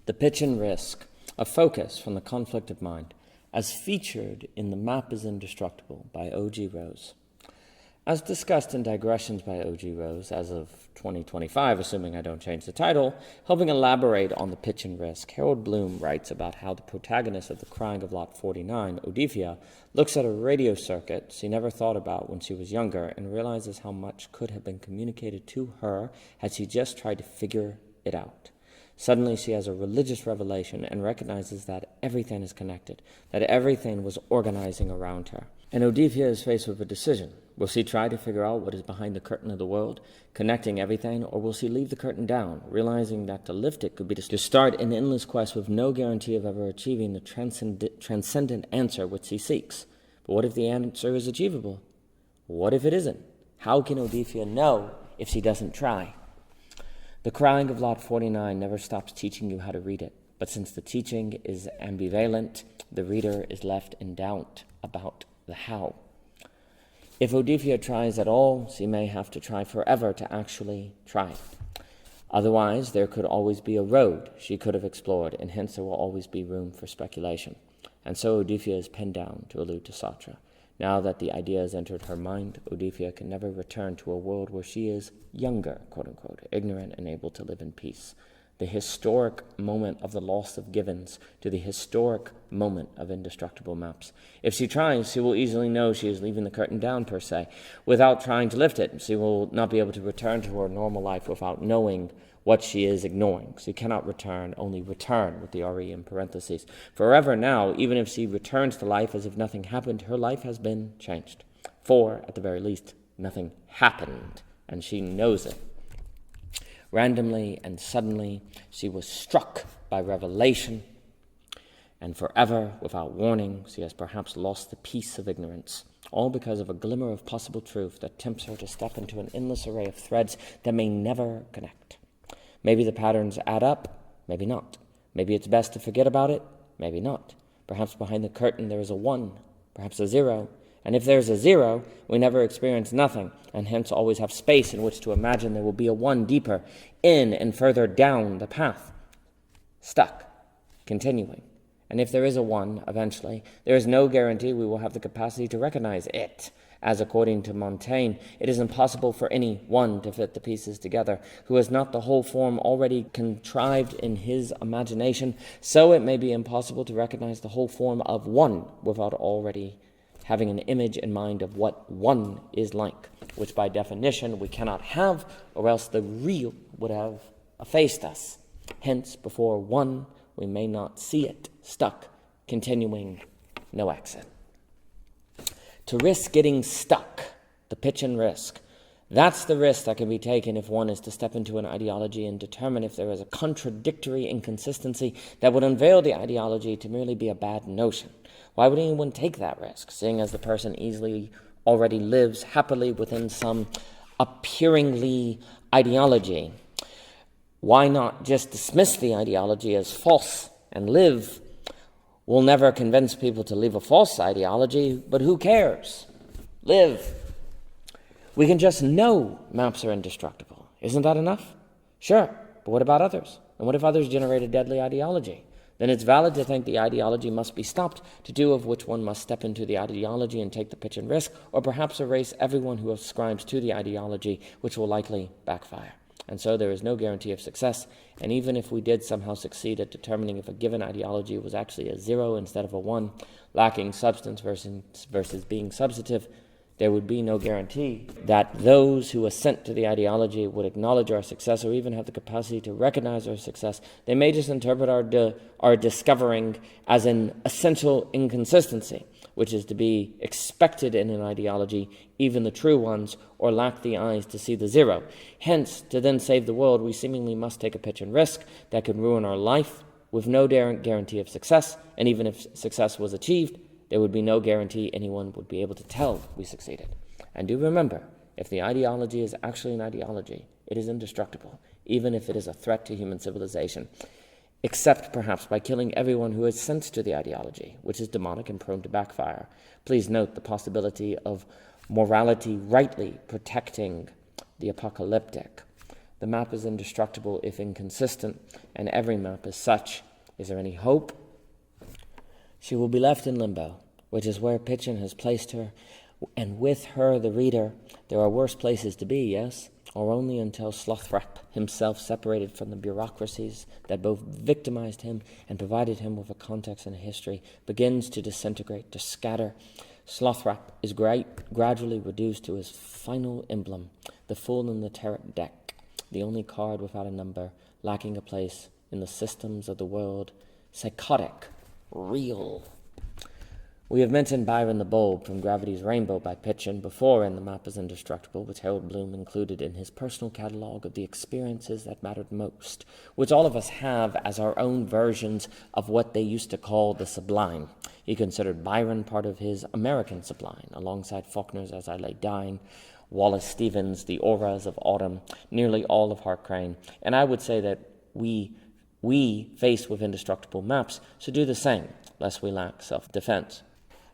The Pynchon Risk, a focus from the conflict of mind, as featured in The Map is Indestructible by O.G. Rose. As discussed in Digressions by O.G. Rose as of 2025, assuming I don't change the title, helping elaborate on the Pynchon Risk, Harold Bloom writes about how the protagonist of The Crying of Lot 49, Oedipa, looks at a radio circuit she never thought about when she was younger and realizes how much could have been communicated to her had she just tried to figure it out. Suddenly she has a religious revelation and recognizes that everything is connected, that everything was organizing around her. And Oedipa is faced with a decision. Will she try to figure out what is behind the curtain of the world, connecting everything, or will she leave the curtain down, realizing that to lift it could be to start an endless quest with no guarantee of ever achieving the transcendent answer which she seeks? But what if the answer is achievable? What if it isn't? How can Oedipa know if she doesn't try? The Crying of Lot 49 never stops teaching you how to read it, but since the teaching is ambivalent, the reader is left in doubt about the how. If Oedipa tries at all, she may have to try forever to actually try. Otherwise, there could always be a road she could have explored, and hence there will always be room for speculation. And so Oedipa is pinned down to allude to Satra. Now that the idea has entered her mind, Oedipa can never return to a world where she is younger, quote-unquote, ignorant and able to live in peace. The historic moment of the loss of givens to the historic moment of indestructible maps. If she tries, she will easily know she is leaving the curtain down, per se. Without trying to lift it, she will not be able to return to her normal life without knowing what she is ignoring. She cannot return, only return, with the RE in parentheses. Forever now, even if she returns to life as if nothing happened, her life has been changed. For, at the very least, nothing happened, and she knows it. Randomly and suddenly, she was struck by revelation, and forever, without warning, she has perhaps lost the peace of ignorance, all because of a glimmer of possible truth that tempts her to step into an endless array of threads that may never connect. Maybe the patterns add up, maybe not. Maybe it's best to forget about it, maybe not. Perhaps behind the curtain there is a 1, perhaps a 0. And if there's a 0, we never experience nothing, and hence always have space in which to imagine there will be a 1 deeper, in and further down the path. Stuck, continuing. And if there is a 1, eventually, there is no guarantee we will have the capacity to recognize it. As according to Montaigne, it is impossible for any one to fit the pieces together, who has not the whole form already contrived in his imagination, so it may be impossible to recognize the whole form of one without already having an image in mind of what one is like, which by definition we cannot have, or else the real would have effaced us. Hence, before one, we may not see it, stuck, continuing, no exit. To risk getting stuck, the Pynchon Risk. That's the risk that can be taken if one is to step into an ideology and determine if there is a contradictory inconsistency that would unveil the ideology to merely be a bad notion. Why would anyone take that risk, seeing as the person easily already lives happily within some appearingly ideology? Why not just dismiss the ideology as false and live? We'll never convince people to leave a false ideology, but who cares? Live. We can just know maps are indestructible. Isn't that enough? Sure, but what about others? And what if others generate a deadly ideology? Then it's valid to think the ideology must be stopped, to do of which one must step into the ideology and take the Pynchon Risk, or perhaps erase everyone who ascribes to the ideology, which will likely backfire. And so there is no guarantee of success, and even if we did somehow succeed at determining if a given ideology was actually a 0 instead of a 1, lacking substance versus being substantive, there would be no guarantee that those who assent to the ideology would acknowledge our success or even have the capacity to recognize our success. They may just interpret our discovering as an essential inconsistency, which is to be expected in an ideology, even the true ones, or lack the eyes to see the 0. Hence, to then save the world, we seemingly must take a Pynchon Risk that could ruin our life with no guarantee of success, and even if success was achieved, there would be no guarantee anyone would be able to tell we succeeded. And do remember, if the ideology is actually an ideology, it is indestructible, even if it is a threat to human civilization, except perhaps by killing everyone who assents to the ideology, which is demonic and prone to backfire. Please note the possibility of morality rightly protecting the apocalyptic. The map is indestructible if inconsistent, and every map is such. Is there any hope? She will be left in limbo, which is where Pynchon has placed her, and with her, the reader. There are worse places to be, yes? Or only until Slothrop himself, separated from the bureaucracies that both victimized him and provided him with a context and a history, begins to disintegrate, to scatter. Slothrop is gradually reduced to his final emblem, the fool in the turret deck, the only card without a number, lacking a place in the systems of the world, psychotic, real. We have mentioned Byron the Bold from Gravity's Rainbow by Pynchon before in The Map is Indestructible, which Harold Bloom included in his personal catalogue of the experiences that mattered most, which all of us have as our own versions of what they used to call the sublime. He considered Byron part of his American sublime, alongside Faulkner's As I Lay Dying, Wallace Stevens' The Auras of Autumn, nearly all of Hart Crane, and I would say that we, faced with indestructible maps, should do the same, lest we lack self-defense.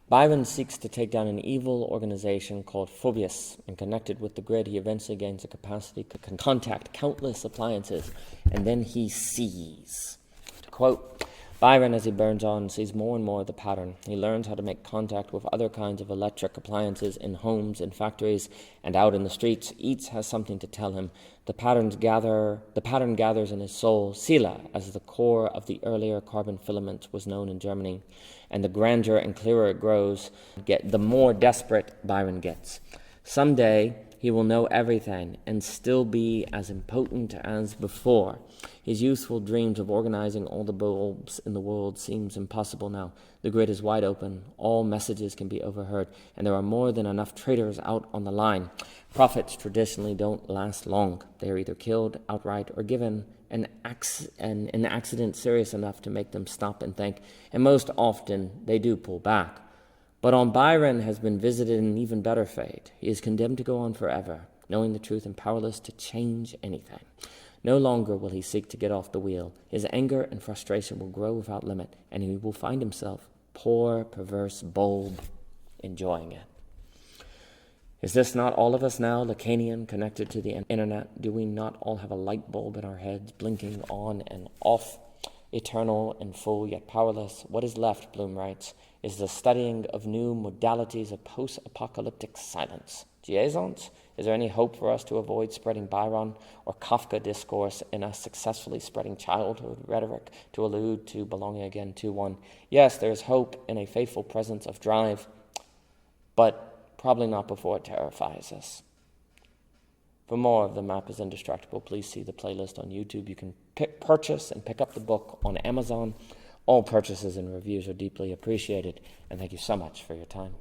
Byron seeks to take down an evil organization called Phoebus, and connected with the grid, he eventually gains the capacity to contact countless appliances, and then he sees. To quote, Byron, as he burns on, sees more and more of the pattern. He learns how to make contact with other kinds of electric appliances in homes, in factories, and out in the streets. Each has something to tell him. The pattern gathers in his soul. Sila, as the core of the earlier carbon filament was known in Germany, and the grander and clearer it grows, the more desperate Byron gets. Someday he will know everything and still be as impotent as before. His youthful dreams of organizing all the bulbs in the world seems impossible now. The grid is wide open, all messages can be overheard, and there are more than enough traitors out on the line. Prophets traditionally don't last long. They are either killed outright or given an accident serious enough to make them stop and think, and most often they do pull back. But on Byron has been visited an even better fate. He is condemned to go on forever, knowing the truth and powerless to change anything. No longer will he seek to get off the wheel. His anger and frustration will grow without limit, and he will find himself, poor, perverse bulb, enjoying it. Is this not all of us now, Lacanian, connected to the internet? Do we not all have a light bulb in our heads, blinking on and off, eternal and full, yet powerless? What is left, Bloom writes, is the studying of new modalities of post-apocalyptic silence. Liaisons? Is there any hope for us to avoid spreading Byron or Kafka discourse in us successfully spreading childhood rhetoric to allude to belonging again to one? Yes, there is hope in a faithful presence of drive, but probably not before it terrifies us. For more of The Map is Indestructible, please see the playlist on YouTube. You can purchase and pick up the book on Amazon. All purchases and reviews are deeply appreciated, and thank you so much for your time.